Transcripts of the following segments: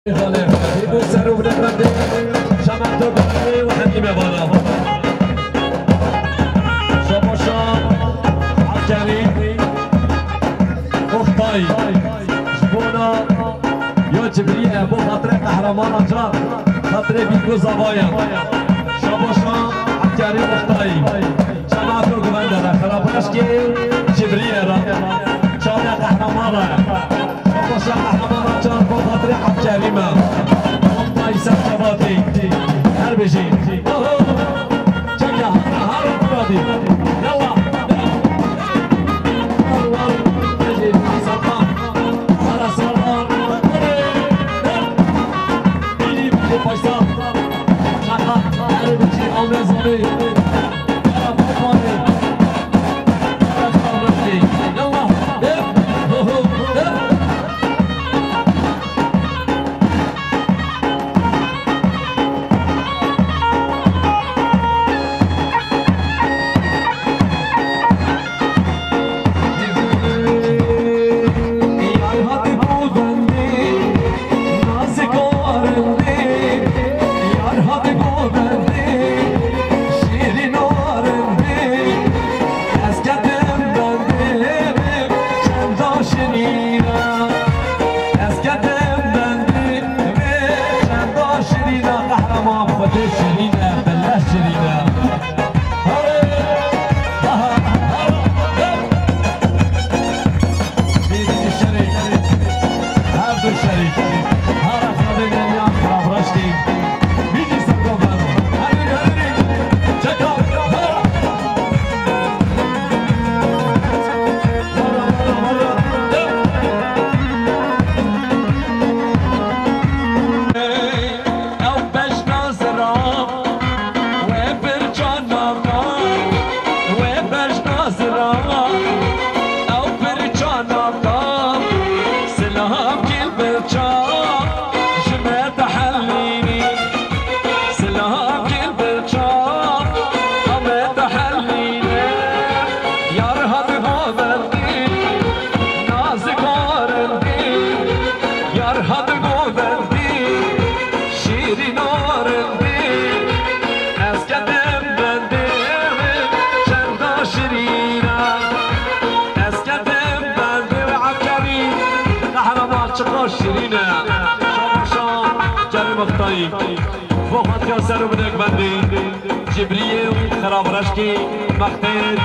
يقول سرو بنتمدي شمعتو بحري وحدي مبالا شابو شام عسكري اختاي جبونا يا جبريل ابو خاطر قهرمان اجرار خاطر بيكو زوايا شابو شام عسكري اختاي شمعتو بندر خرابش كي جبريل را شانا قهرمان شابو شام قهرمان اجرار بو خاطر عسكري اختاي سبشباتي هر بيجي چنگا هر برادي يلا فوقت يا سرو بدك بندي جبريل خراب رشكي مختار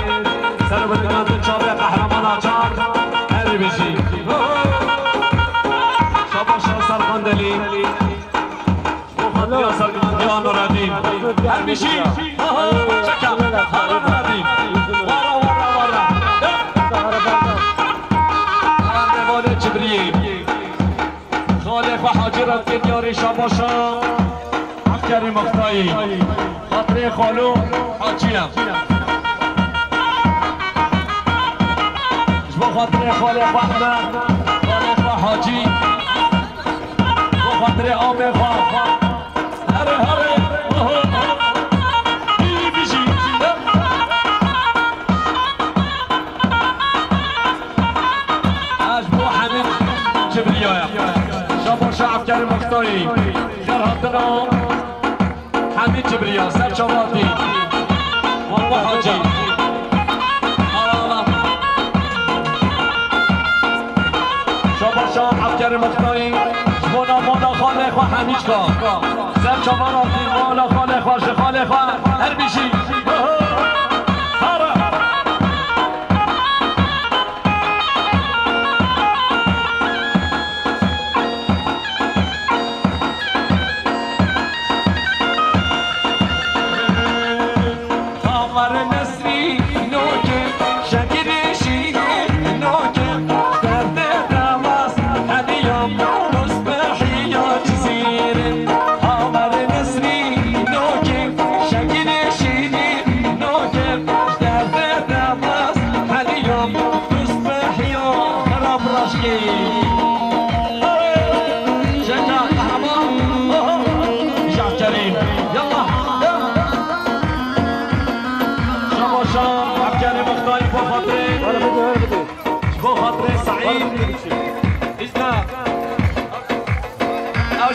سرو بدك بندي شابي قهرمان اچار هر بيجي شابا شا سرقندلي فوقت يا سرقندلي نور الدين هر بيجي شكا هر الدين ورا ورا ورا هر جبريل خالق وحاجرات كنياري شابا شا كريم اختایی خاطر خالو حاجیم با خاطر خالق احمد خالق حاجی با خاطر آمه خواه هره هره بیشی از با حمید جبریایم شابا شعب کریم اختایی در حضرنا حمید جبریا سر شواطی والله حاجی شما شام عبکر مختاری شما مالا خالق و حمید کا سر شواطی مالا خالق و شخالق و هر بیشی No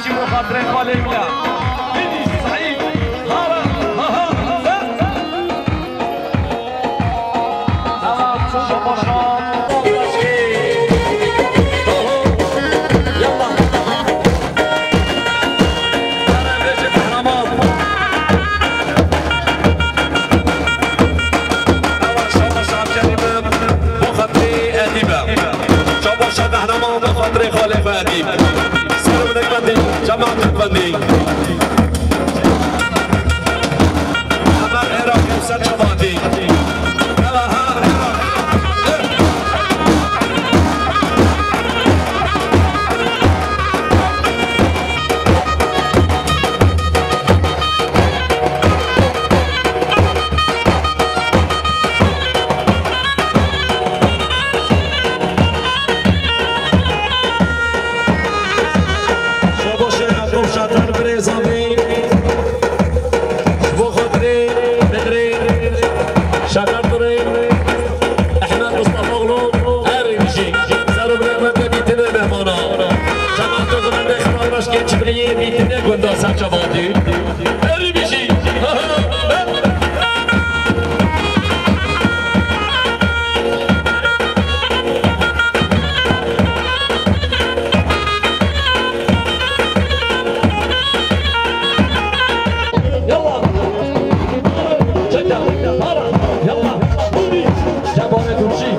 باشی بخاطر خالقیا دیدی سعید هارا شما شام خاطر خالق و ادیب سر بدک بندی جماعت بندی همه عراقی سر جماعتی گنده سرچه بادی اری بیشی یلا چکا هارا یلا بودی جبانه ترشی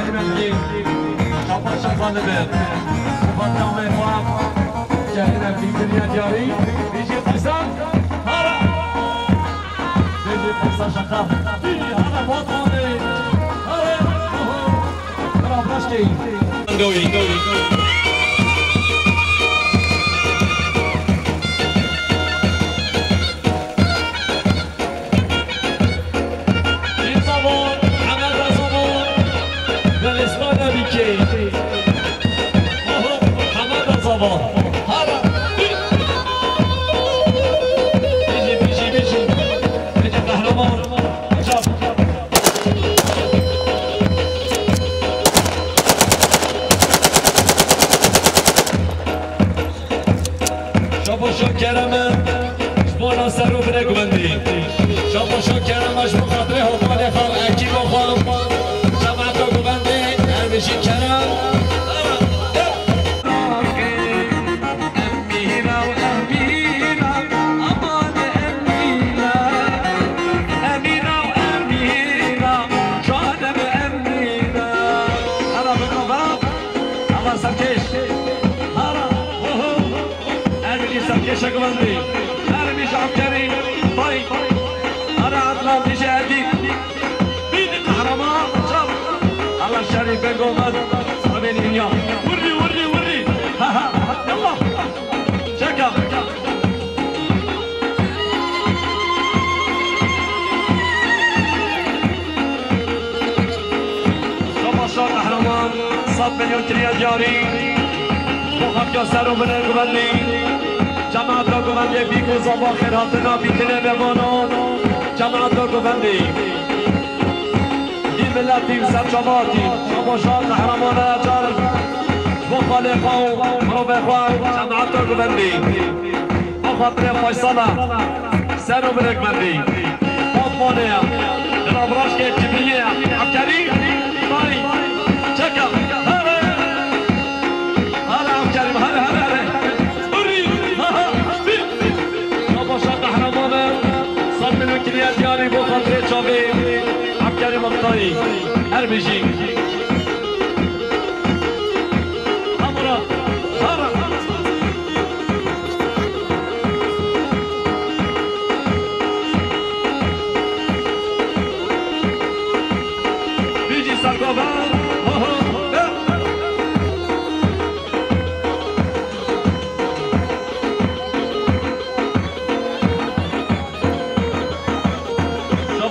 جهنم شاباش خالد وفتح ميفاق جهنم في دنيا جاري بيجي قيصر هلا بيجي قيصر شقاق هلا بطاني هلا هلا براشكي مليون تريا جاري وخب جسر و بنر گوندی جماعت را گوندی بیگو زبا خیراتنا بیتنه بمانان جماعت را گوندی این ملتیم سرچاباتیم شباشان قهرمان اجر و خالقا و مروبخوا جماعت را گوندی آخاطر فیصله سر و بنر گوندی باطمانه دلابراش که جبیه عبکری بای چکم دياري بو خاطري تشافي عبكري مقطعي هربجي امرا هرا بيجي سرقوبان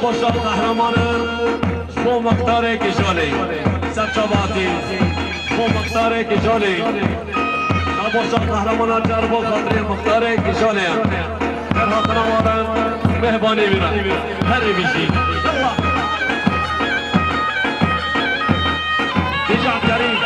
شباشان قهرمانم شما مقدار کشالی سرچاباتی شما مقدار کشالی شباشان قهرمان جرب و خاطر مقدار کشالی در حق نوارم مهبانی بیرم هری بیشی یلا بیجا کریم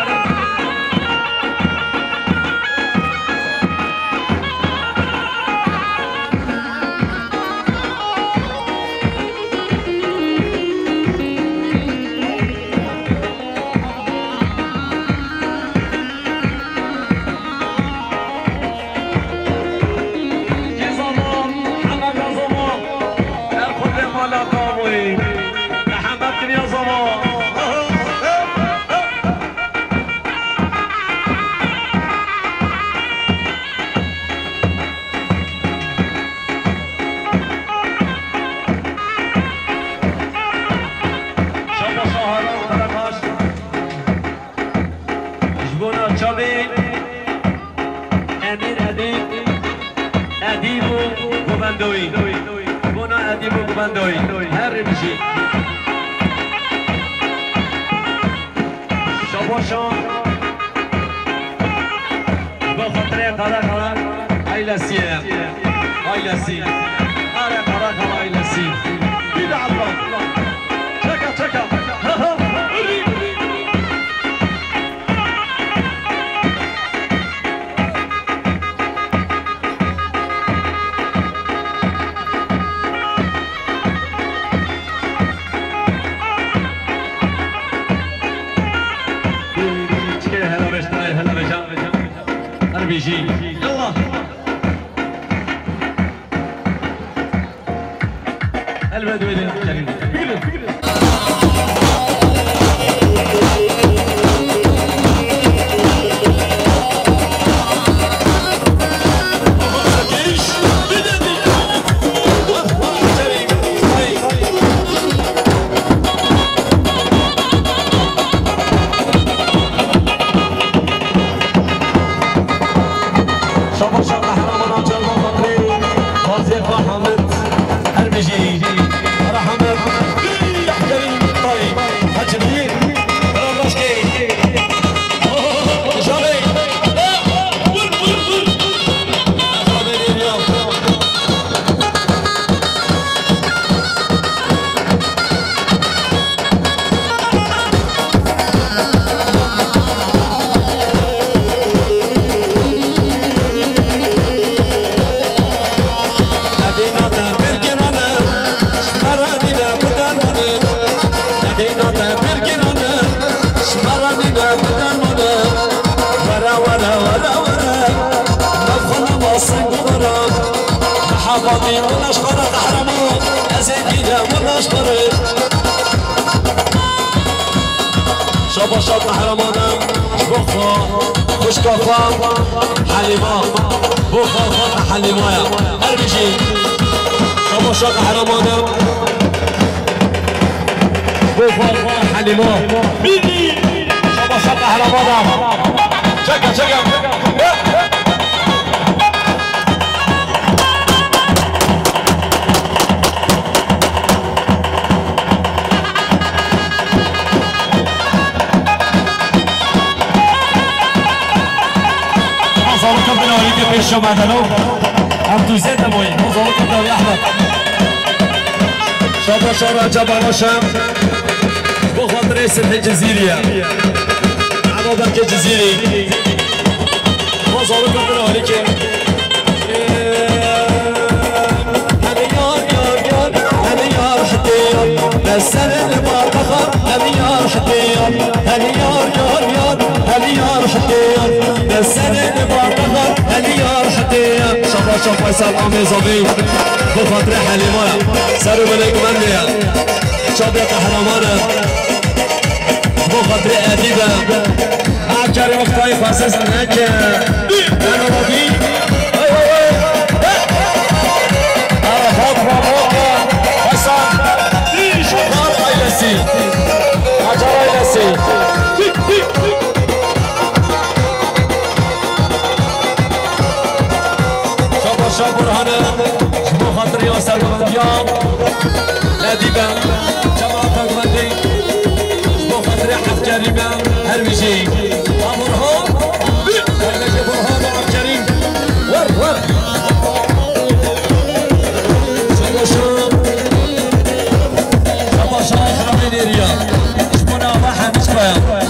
شباشان بخاطر قرار ایلسی ایلسی آره قرار ایلسی بید الله چکا چکا بيجي يلا البدوي الكريم شباشات قهرمانم بخوا خوشکافم حلیما بخوا خاک حلیمایم هر بیشی شباشات قهرمانم بخوا خاک حلیما بیدی شباشات قهرمانم چکم مزاركم بنوري كيف شو معدنو هم تو زيت موي مزاركم بنوري احمد شابا جبا باشم بخاطر سمح الجزيرية عبادك الجزيري مزاركم بنوري كيف هني يار هني يار حتيار للسنة اللي ما تخر هني يار حتيار هني يار هني يار حتيار للسنة اللي ما تخر هني يار حتيار شبا فيصل عميزوبي بخاطر حليمايا سروا بليك منيا شبا قهرمانا بخاطر أديبا عكاري وقتاي فاسس هناك أنا ربي عرفات وموقع حسن شغال عيلسي عجر عيلسي شابر هنا شبو خاطر ياسر بمديان ناديبا جماعة قمدي شبو خاطر يحف كريمة هرمجي أمرهم هرمجي برهان وعب كريم ور شباشا إخرامين إريا شبونا واحد مشبه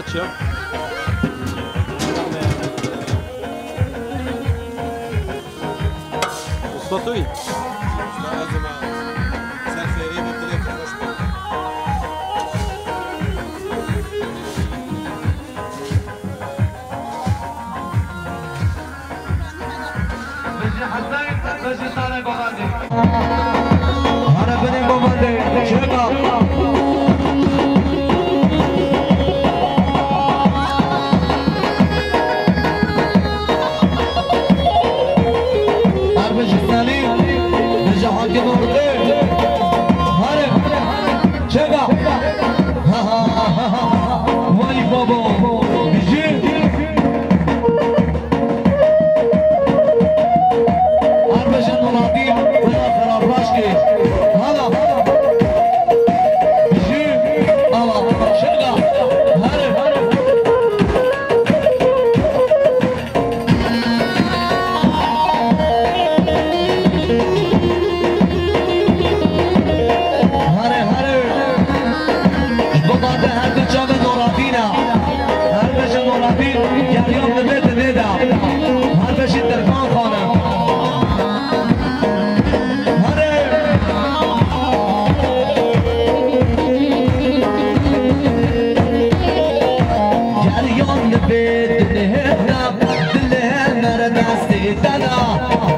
چیا؟ استاد توی؟ هر بنیم بابنده چرا هر بجستانی بجا حاکی مرده هر چرا وای بابا بجی هر بجن منادیم بلا خراباش که هلا بجی آلا چرا هر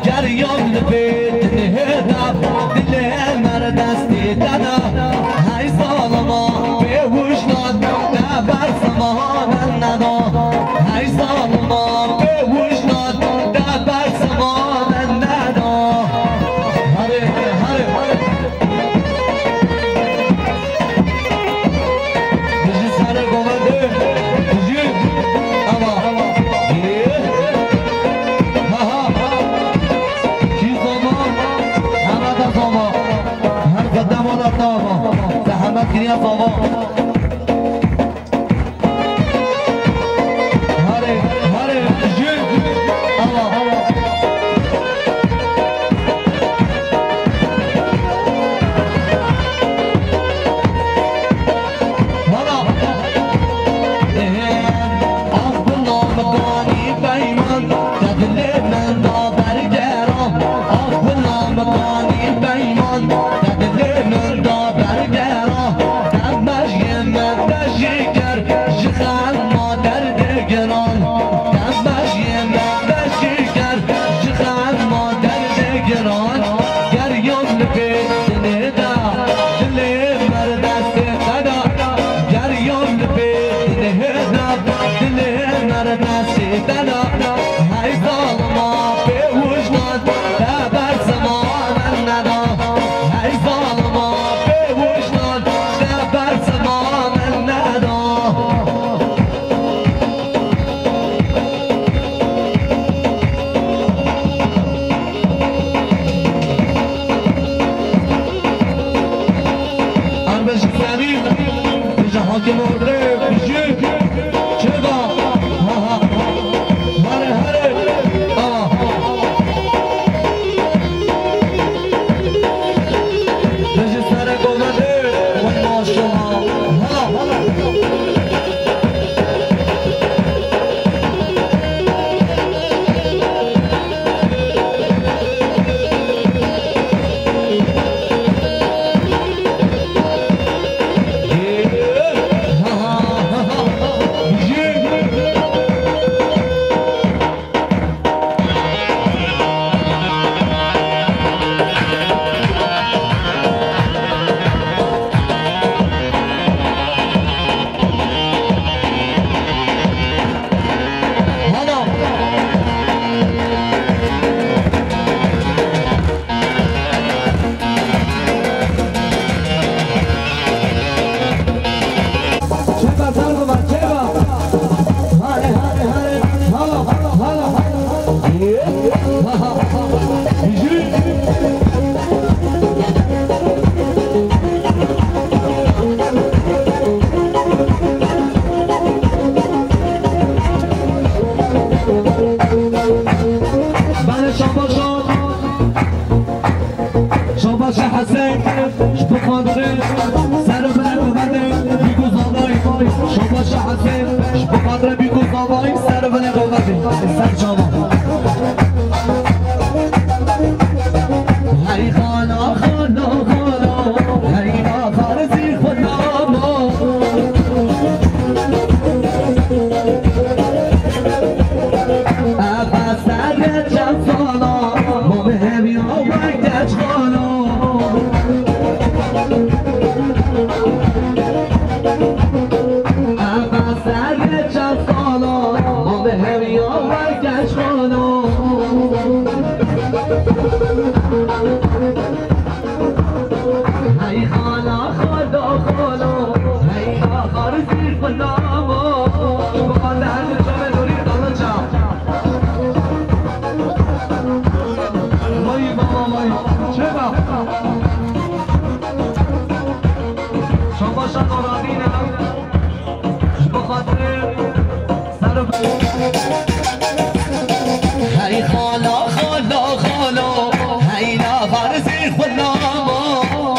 جریان لبید نهدم دل مرد دستی دادا های سالما به وجدان دبر سمان ندا های سالما به وجدان دبر سمان ندا هره هره بجی سر گومده بجی اما زحمت کنیا بابا هره هره جد الله بله قوتی سر شما هی خانا خانا خانا هی نا فارسی خدا ما ابا سر جفانا مهمی ها وقتش خانا ابا سر جفانا مهمی ها وقتش خانا هی خانا خدا خانا هی آخر زیر خدا ما بخواد هر جا دوری دالا چم مایی بابا مایی چه با شما شنارادینم بخاطر سر هی خانا خانا خانا هی آخر زیر خدا ما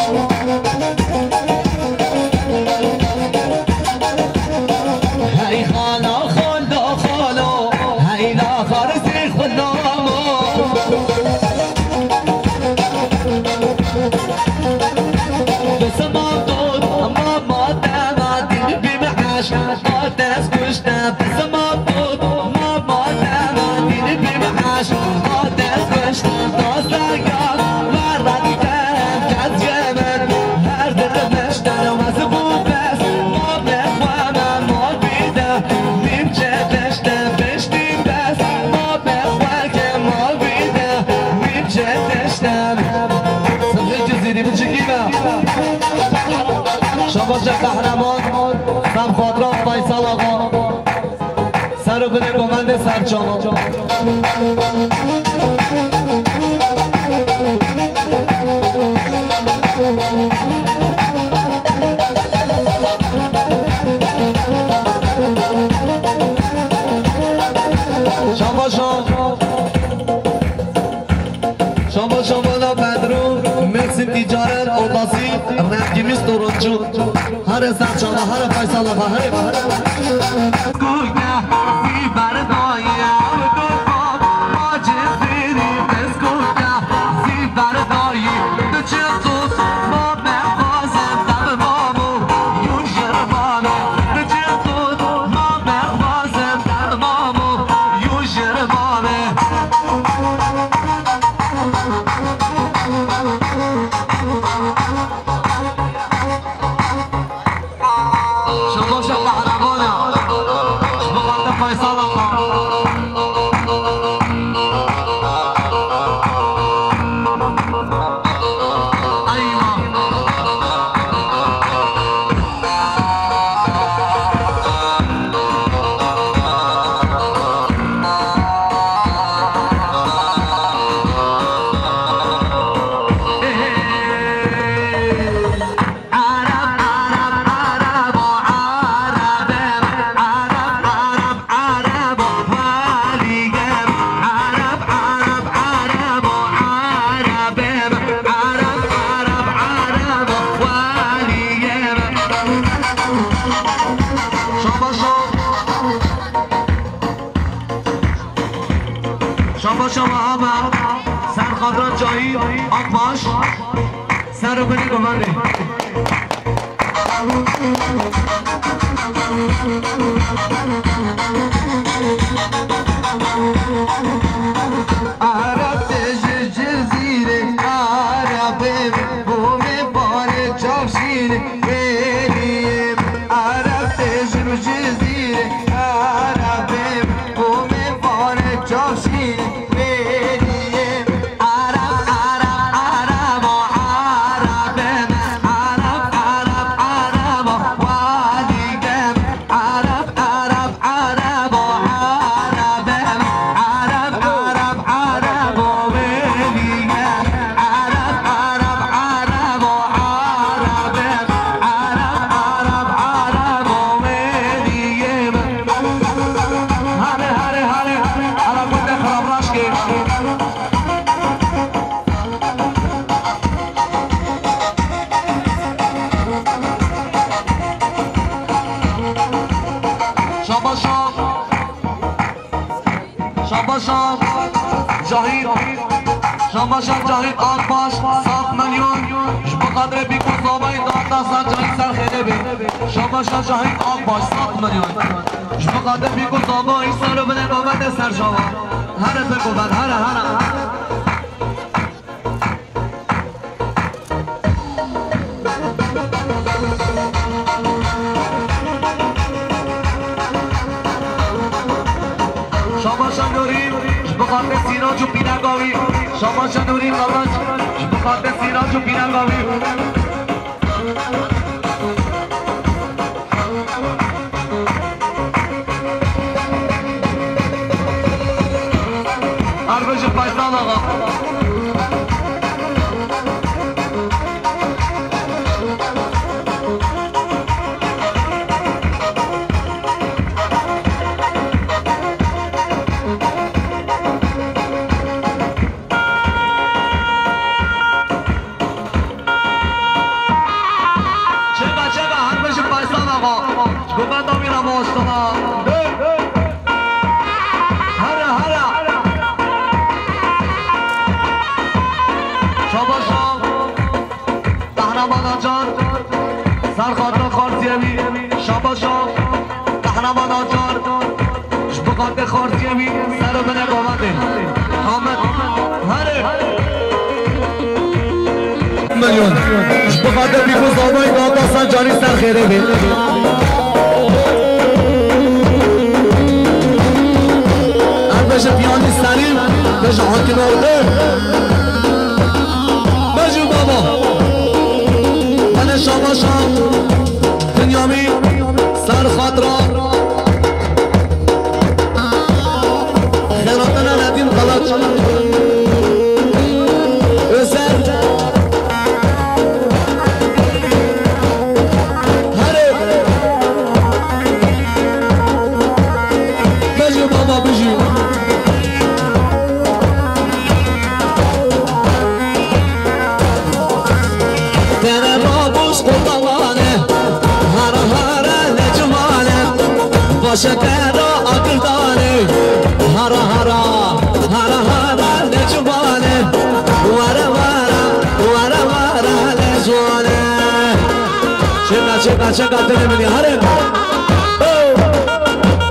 هی خانا خانا خانا هی آخر زیر خدا ما بسما بود اما ما دمادین بیمعاش آتش کشتم بسما بود اما ما دمادین بیمعاش آتش کشتم داستگاه و ردیدم کز جمن هر دقمش دارم از بود بس ما بخوامم ما بیدم نیم چه دشتم بشتیم بس ما بخوام که ما بیدم نیم چه دشتم سمجه جزیری بچگیمم شباش قهرمان سم خاطرات فیصل آقا سر و بده گمند سرچاما شما لا بدرون مرسیم تجارت اولاسی رنگیمیز دورونچون هر سرچاما هر فیصل آقا هر گوگه زی بردایم شما همه سر خاطرات جایی آق باش سر رو کنی گمانده عرب تجر جزیره عربه بوم باره جافشینه بریم عرب تجر جزیره عربه بوم باره جافشینه شاباشان جاهید شاباشان جاهید آقباش 7 میلیون بقدر بیکن زابای دادا سر جاهید سر خیلی بی شاباشان جاهید آقباش 7 میلیون بقدر بیکن زابای سر بده نوبت سر شما هره بگو بد هره شاباشان دوریم بخاطر سیراج و پینگاوی شاباشان دوریم قلاج بخاطر سیراج و پینگاوی اربش فیصل آقا قهرمان آجار بقاطر خارجیمی سر و بنه قامده حامد هره میلیون بقاطر بیخوز آبای دادستان جانی سر خیره بید اربش پیانی سریم بشه حاکم آرده بجو بابا من شاباشان دنیامی سر خاطران خیراتنا ندیم غلط ازر هره بجو بابا بجو تنه بابوش قطوانه شکر آکردانه هر نجوانه وره نجوانه چقدر دل منی هره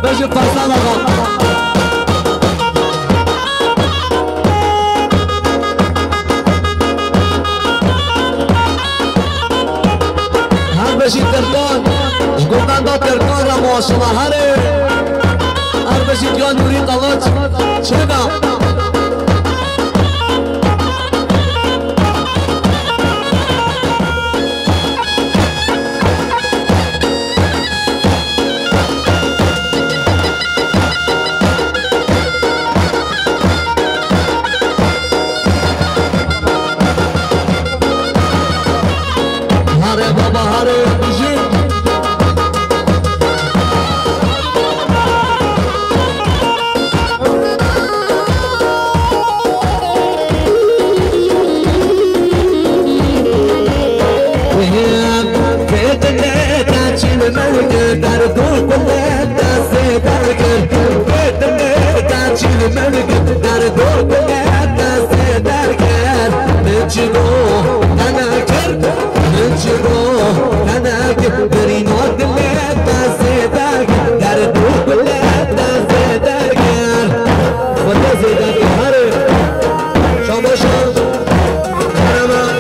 بجو فصل آقا هر بشی ترکان گفتن دا ترکان را ماشما هره هر بشید یا نوری قلاج چگم هره بابا هره بجید در دور بلد دست درگر در دور بلد دست درگر نچگو تنکر برین آدم دست درگر در دور بلد دست درگر خدا زیده هره شاباشان هرمان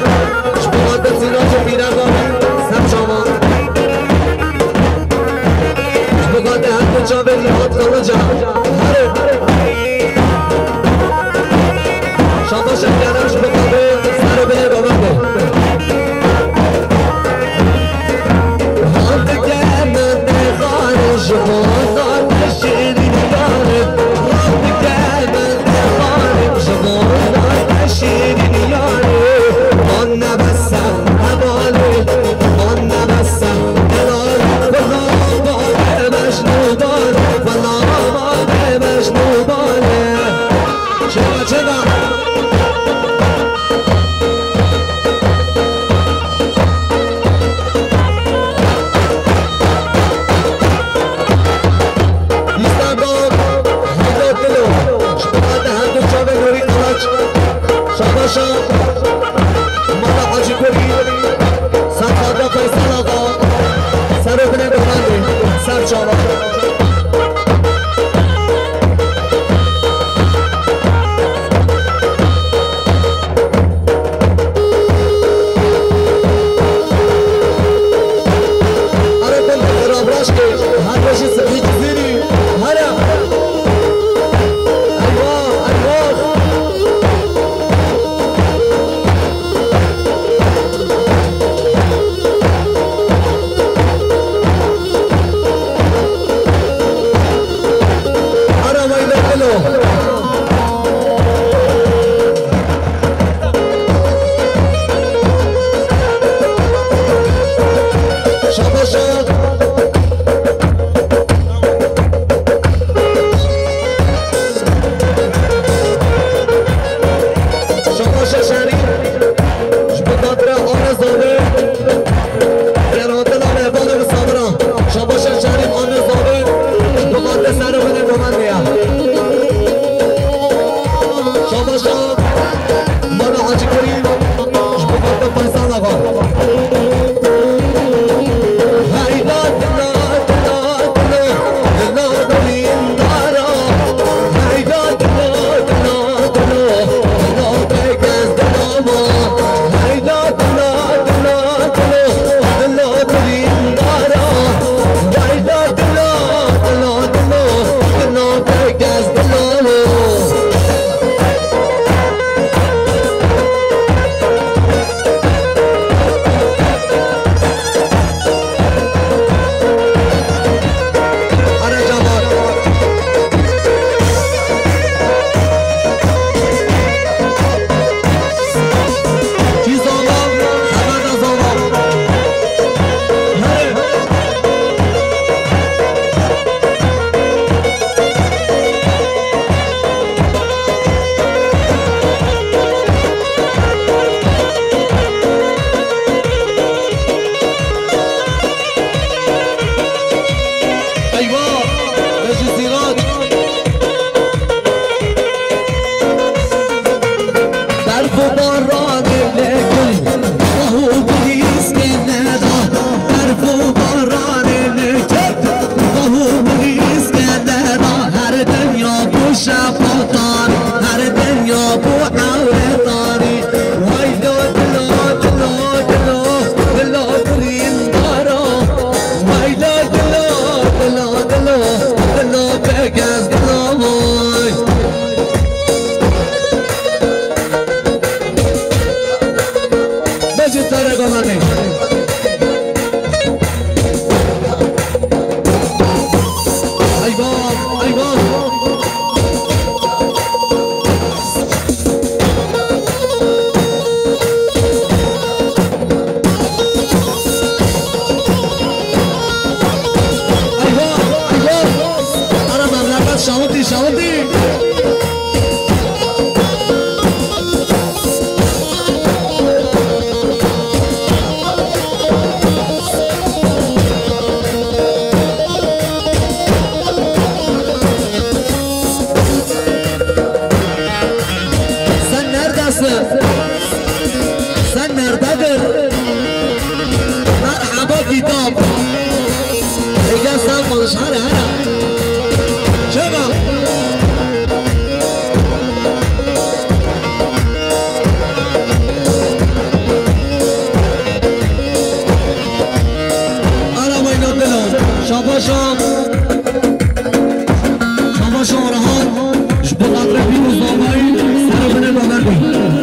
شباد سیراج پیرگاه سب شما بقاطع حق جاوری هات خلجا هره شیطان هر دنیا بو عورتانی وای دو دلو دلو دلو دلو برین دارا وای دو دلو دلو دلو دلو بگز دلو وای بجید داره گمانه شاوندی sen neredesin? Sen nerededir? Merhaba kitap. Gel sen konuş hala. Çabuk. Arabayı notlayalım. Şapaşam. Şapaşam rahat. Şu kadar bir uzlamayı sarıbını gömerdim.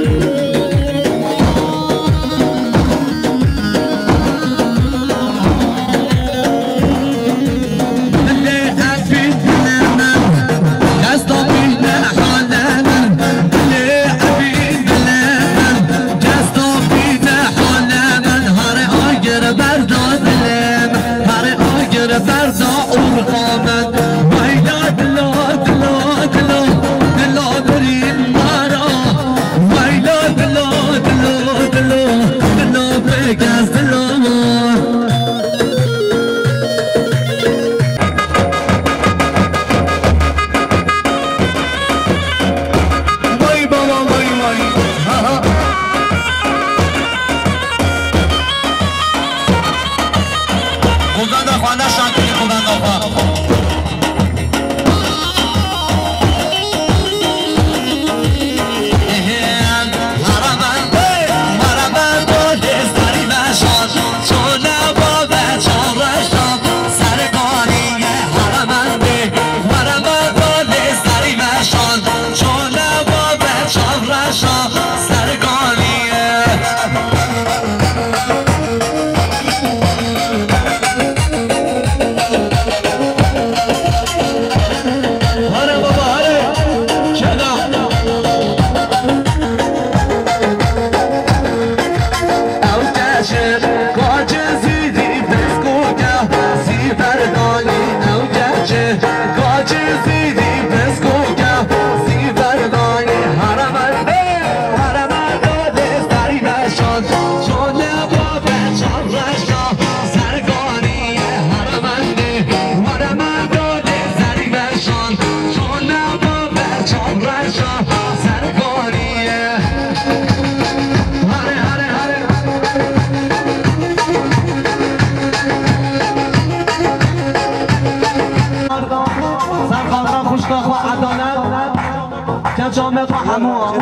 جامعه همون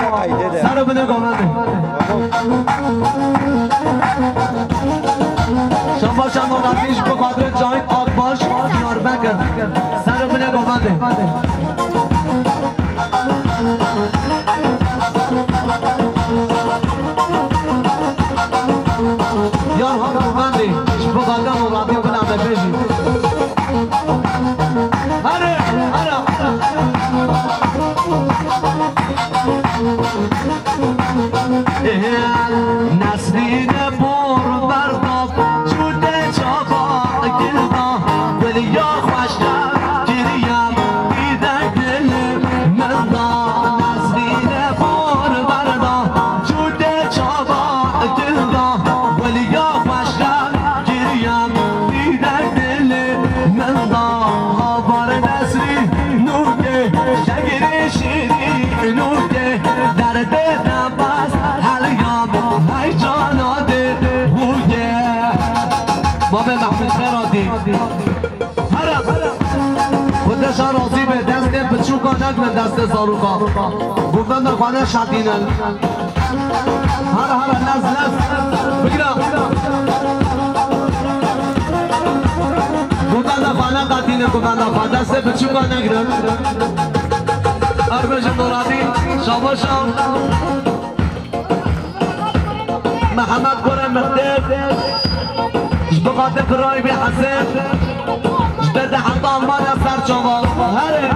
سر رو بده گامنده شما شما رفیش به قدر جای آگ باش دیار بکر سر رو بده گامنده یار ها گامنده به قدر مبادی کنم ببیشی هره هره نسرین بور برداب جوده چابا گلدا ولی یا خوشتر گریم دیده دل من دا نسرین بور برداب جوده چابا گلدا ولی یا خوشتر گریم دیده دل من دا آبار نسرین نوده شگر شیری نوده درد نباز هر یام های جانا ده دست زاروکا گفتن در خانه شدینن هر نز بگیرم گفتن در خانه قدینه گفتن در خانه دست بچوکا نگیرن اربش مرادی شاباشم محمد قرم مختب بخاطر فرای بی حسن جدد حتی امان سر شما هره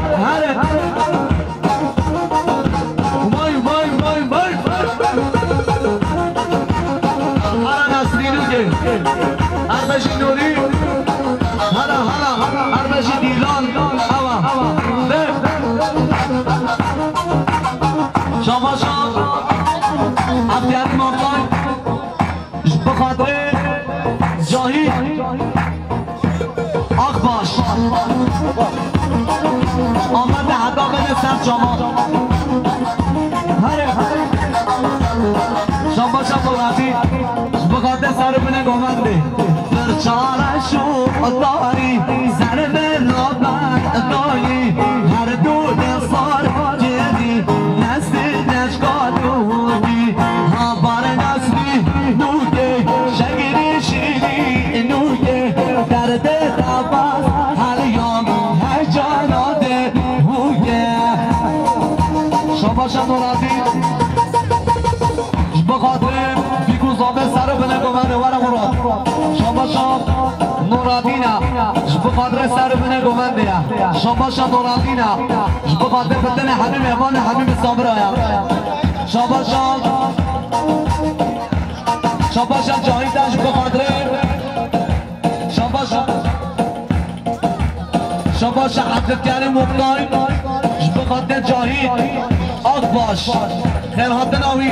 وای هره نسلی نوگه اربشی نوری هره اربشی دیلان هوا شما عبدیت مقای بخاطر جاهی آخ باش آمده حدا بده سر شما شما مرادی بخاطر سر بینه گمنده برچاره شو داری سر بین رابط دایی هر دو دستار جدی نسلی نشکالونی ها بار نسلی نوگه شگری شیری نوگه درد تباس هر یام هر جاناده بوگه شما مرادی بخاطر بیگوزابه سر بینه گمنده ورم مراد شما مرادینا بخاطر سر بینه گمنده شما مرادینا بخاطر فتن حبیب امان حبیب صابر آیا شما جایی داشت بخاطر شما حضرت کریم مقدای بخاطر جایی آگ باش خیرات ناوی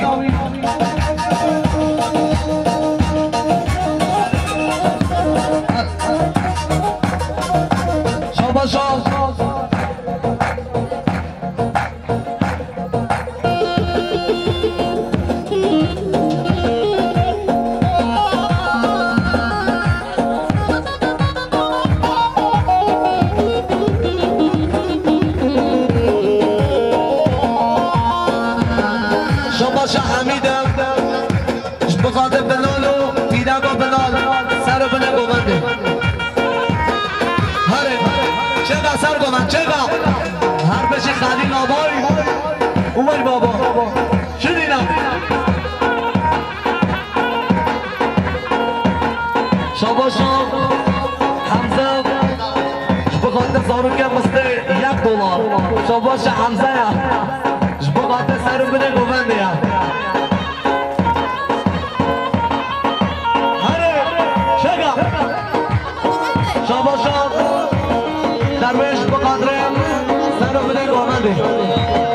بخاطر بلالو پیرگا بلال سر بنه گوونده هره چگه سر گوون چگه هر بشی خالی نابای اومای بابا شدینم شاباشا حمزه بخاطر زاروکه مسته $1 شاباشا حمزه بخاطر سر بنه گوونده شاباشا درویش بقدر سر بده گوانده